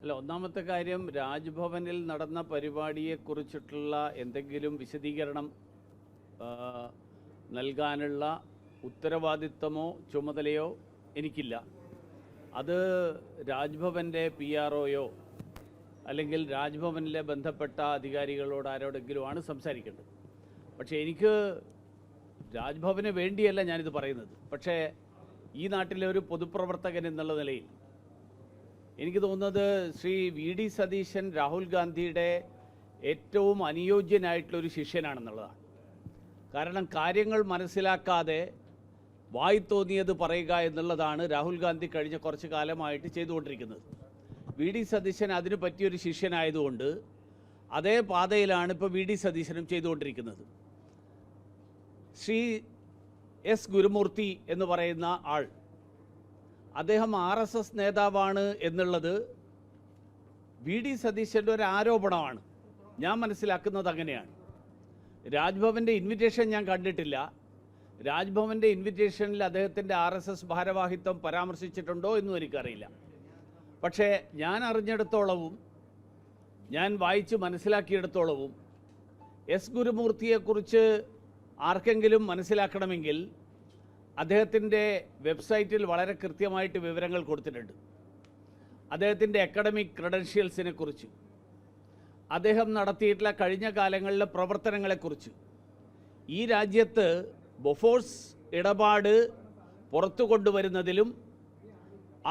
അല്ല, ഒന്നാമത്തെ കാര്യം, രാജ്ഭവനിൽ നടന്ന പരിപാടിയെക്കുറിച്ചിട്ടുള്ള എന്തെങ്കിലും വിശദീകരണം നൽകാനുള്ള ഉത്തരവാദിത്തമോ ചുമതലയോ എനിക്കില്ല. അത് രാജ്ഭവൻ്റെ PROയോ അല്ലെങ്കിൽ രാജ്ഭവനിലെ ബന്ധപ്പെട്ട അധികാരികളോട് ആരോടെങ്കിലുമാണ് സംസാരിക്കേണ്ടത്. പക്ഷേ എനിക്ക് രാജ്ഭവന് വേണ്ടിയല്ല ഞാനിത് പറയുന്നത്. പക്ഷേ ഈ നാട്ടിലെ ഒരു പൊതുപ്രവർത്തകൻ എന്നുള്ള നിലയിൽ എനിക്ക് തോന്നുന്നത് ശ്രീ VD സതീശൻ രാഹുൽ ഗാന്ധിയുടെ ഏറ്റവും അനുയോജ്യനായിട്ടുള്ളൊരു ശിഷ്യനാണെന്നുള്ളതാണ്. കാരണം കാര്യങ്ങൾ മനസ്സിലാക്കാതെ വായി തോന്നിയത് പറയുക എന്നുള്ളതാണ് രാഹുൽ ഗാന്ധി കഴിഞ്ഞ കുറച്ച് കാലമായിട്ട് ചെയ്തുകൊണ്ടിരിക്കുന്നത്. VD സതീശൻ അതിന് പറ്റിയൊരു ശിഷ്യനായതുകൊണ്ട് അതേ പാതയിലാണ് ഇപ്പോൾ VD സതീശനും ചെയ്തുകൊണ്ടിരിക്കുന്നത്. ശ്രീ S ഗുരുമൂർത്തി എന്ന് പറയുന്ന ആൾ, അദ്ദേഹം RSS നേതാവാണ് എന്നുള്ളത് VD സതീശൻ്റെ ഒരു ആരോപണമാണ്. ഞാൻ മനസ്സിലാക്കുന്നത് അങ്ങനെയാണ്. രാജ്ഭവൻ്റെ ഇൻവിറ്റേഷൻ ഞാൻ കണ്ടിട്ടില്ല. രാജ്ഭവൻ്റെ ഇൻവിറ്റേഷനിൽ അദ്ദേഹത്തിൻ്റെ RSS ഭാരവാഹിത്വം പരാമർശിച്ചിട്ടുണ്ടോ എന്നും എനിക്കറിയില്ല. പക്ഷേ ഞാൻ അറിഞ്ഞിടത്തോളവും ഞാൻ വായിച്ച് മനസ്സിലാക്കിയിടത്തോളവും S ഗുരുമൂർത്തിയെക്കുറിച്ച് ആർക്കെങ്കിലും മനസ്സിലാക്കണമെങ്കിൽ അദ്ദേഹത്തിൻ്റെ വെബ്സൈറ്റിൽ വളരെ കൃത്യമായിട്ട് വിവരങ്ങൾ കൊടുത്തിട്ടുണ്ട്. അദ്ദേഹത്തിൻ്റെ അക്കാഡമിക് ക്രെഡൻഷ്യൽസിനെ കുറിച്ച്, അദ്ദേഹം നടത്തിയിട്ടുള്ള കഴിഞ്ഞ കാലങ്ങളിലെ പ്രവർത്തനങ്ങളെക്കുറിച്ച്, ഈ രാജ്യത്ത് ബൊഫോഴ്സ് ഇടപാട് പുറത്തു കൊണ്ടുവരുന്നതിലും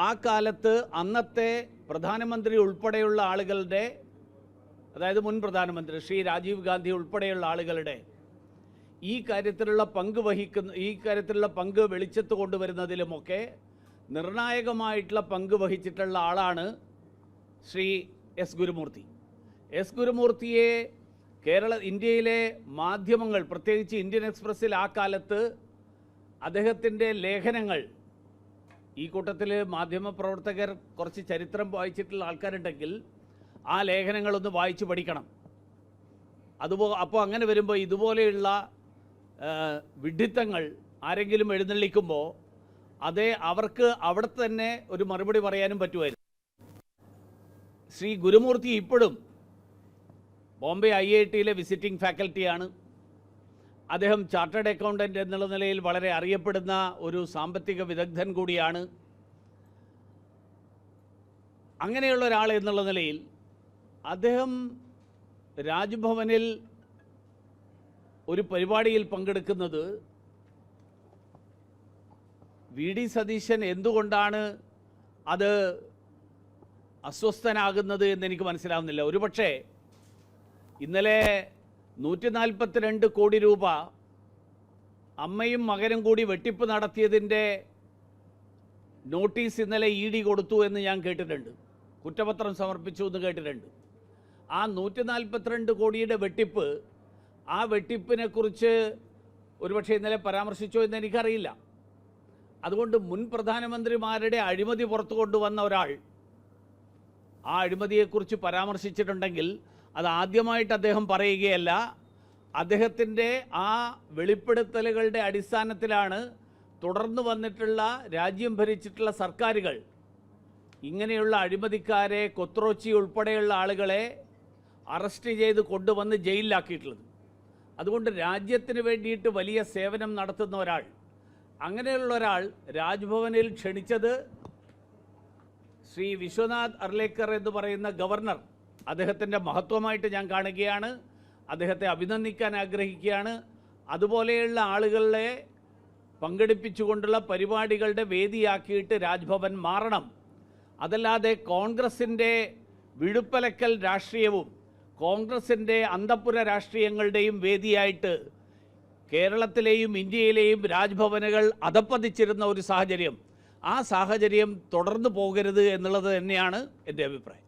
ആ കാലത്ത് അന്നത്തെ പ്രധാനമന്ത്രി ഉൾപ്പെടെയുള്ള ആളുകളുടെ, അതായത് മുൻ പ്രധാനമന്ത്രി ശ്രീ രാജീവ് ഗാന്ധി ഉൾപ്പെടെയുള്ള ആളുകളുടെ ഈ കാര്യത്തിലുള്ള പങ്ക് വെളിച്ചത്ത് കൊണ്ടുവരുന്നതിലുമൊക്കെ നിർണായകമായിട്ടുള്ള പങ്ക് വഹിച്ചിട്ടുള്ള ആളാണ് ശ്രീ S ഗുരുമൂർത്തി. S ഗുരുമൂർത്തിയെ ഇന്ത്യയിലെ മാധ്യമങ്ങൾ, പ്രത്യേകിച്ച് ഇന്ത്യൻ എക്സ്പ്രസ്സിൽ ആ കാലത്ത് അദ്ദേഹത്തിൻ്റെ ലേഖനങ്ങൾ, ഈ കൂട്ടത്തിൽ മാധ്യമപ്രവർത്തകർ കുറച്ച് ചരിത്രം വായിച്ചിട്ടുള്ള ആൾക്കാരുണ്ടെങ്കിൽ ആ ലേഖനങ്ങളൊന്ന് വായിച്ച് പഠിക്കണം. അപ്പോൾ അങ്ങനെ വരുമ്പോൾ ഇതുപോലെയുള്ള വിഡ്ഢിത്തങ്ങൾ ആരെങ്കിലും എഴുന്നള്ളിക്കുമ്പോൾ അവർക്ക് അവിടെ തന്നെ ഒരു മറുപടി പറയാനും പറ്റുമായിരുന്നു. ശ്രീ ഗുരുമൂർത്തി ഇപ്പോഴും ബോംബെ IITയിലെ വിസിറ്റിംഗ് ഫാക്കൽറ്റിയാണ്. അദ്ദേഹം ചാർട്ടേഡ് അക്കൗണ്ടൻ്റ് എന്നുള്ള നിലയിൽ വളരെ അറിയപ്പെടുന്ന ഒരു സാമ്പത്തിക വിദഗ്ധൻ കൂടിയാണ്. അങ്ങനെയുള്ള ഒരാൾ എന്നുള്ള നിലയിൽ അദ്ദേഹം രാജ്ഭവനിൽ ഒരു പരിപാടിയിൽ പങ്കെടുക്കുന്നത് VD സതീശൻ എന്തുകൊണ്ടാണ് അത് അസ്വസ്ഥനാകുന്നത് എന്നെനിക്ക് മനസ്സിലാവുന്നില്ല. ഒരുപക്ഷെ ഇന്നലെ 142 കോടി രൂപ അമ്മയും മകനും കൂടി വെട്ടിപ്പ് നടത്തിയതിൻ്റെ നോട്ടീസ് ഇന്നലെ ED കൊടുത്തു എന്ന് ഞാൻ കേട്ടിട്ടുണ്ട്. കുറ്റപത്രം സമർപ്പിച്ചു എന്ന് കേട്ടിട്ടുണ്ട്. ആ 142 കോടിയുടെ വെട്ടിപ്പ്, ആ വെട്ടിപ്പിനെക്കുറിച്ച് ഒരുപക്ഷെ ഇന്നലെ പരാമർശിച്ചോ എന്ന് എനിക്കറിയില്ല. അതുകൊണ്ട് മുൻ പ്രധാനമന്ത്രിമാരുടെ അഴിമതി പുറത്തു കൊണ്ടുവന്ന ഒരാൾ ആ അഴിമതിയെക്കുറിച്ച് പരാമർശിച്ചിട്ടുണ്ടെങ്കിൽ അത് ആദ്യമായിട്ട് അദ്ദേഹം പറയുകയല്ല. അദ്ദേഹത്തിൻ്റെ ആ വെളിപ്പെടുത്തലുകളുടെ അടിസ്ഥാനത്തിലാണ് തുടർന്ന് വന്നിട്ടുള്ള രാജ്യം ഭരിച്ചിട്ടുള്ള സർക്കാരുകൾ ഇങ്ങനെയുള്ള അഴിമതിക്കാരെ, കൊത്രോച്ചി ഉൾപ്പെടെയുള്ള ആളുകളെ അറസ്റ്റ് ചെയ്ത് കൊണ്ടുവന്ന് ജയിലിലാക്കിയിട്ടുള്ളത്. അതുകൊണ്ട് രാജ്യത്തിന് വേണ്ടിയിട്ട് വലിയ സേവനം നടത്തുന്ന ഒരാൾ, അങ്ങനെയുള്ള ഒരാൾ രാജ്ഭവനിൽ ക്ഷണിച്ചത് ശ്രീ വിശ്വനാഥ് അർലേക്കർ എന്ന് പറയുന്ന ഗവർണർ, അദ്ദേഹത്തിൻ്റെ മഹത്വമായിട്ട് ഞാൻ കാണുകയാണ്. അദ്ദേഹത്തെ അഭിനന്ദിക്കാൻ ആഗ്രഹിക്കുകയാണ്. അതുപോലെയുള്ള ആളുകളെ പങ്കെടുപ്പിച്ചുകൊണ്ടുള്ള പരിപാടികളുടെ വേദിയാക്കിയിട്ട് രാജ്ഭവൻ മാറണം. അതല്ലാതെ കോൺഗ്രസിൻ്റെ വിഴുപ്പലക്കൽ രാഷ്ട്രീയവും കോൺഗ്രസിൻ്റെ അന്തഃപുര രാഷ്ട്രീയങ്ങളുടെയും വേദിയായിട്ട് കേരളത്തിലെയും ഇന്ത്യയിലെയും രാജ്ഭവനുകൾ അധപ്പതിച്ചിരുന്ന ഒരു സാഹചര്യം, ആ സാഹചര്യം തുടർന്നു പോകരുത് എന്നുള്ളത് തന്നെയാണ് എൻ്റെ അഭിപ്രായം.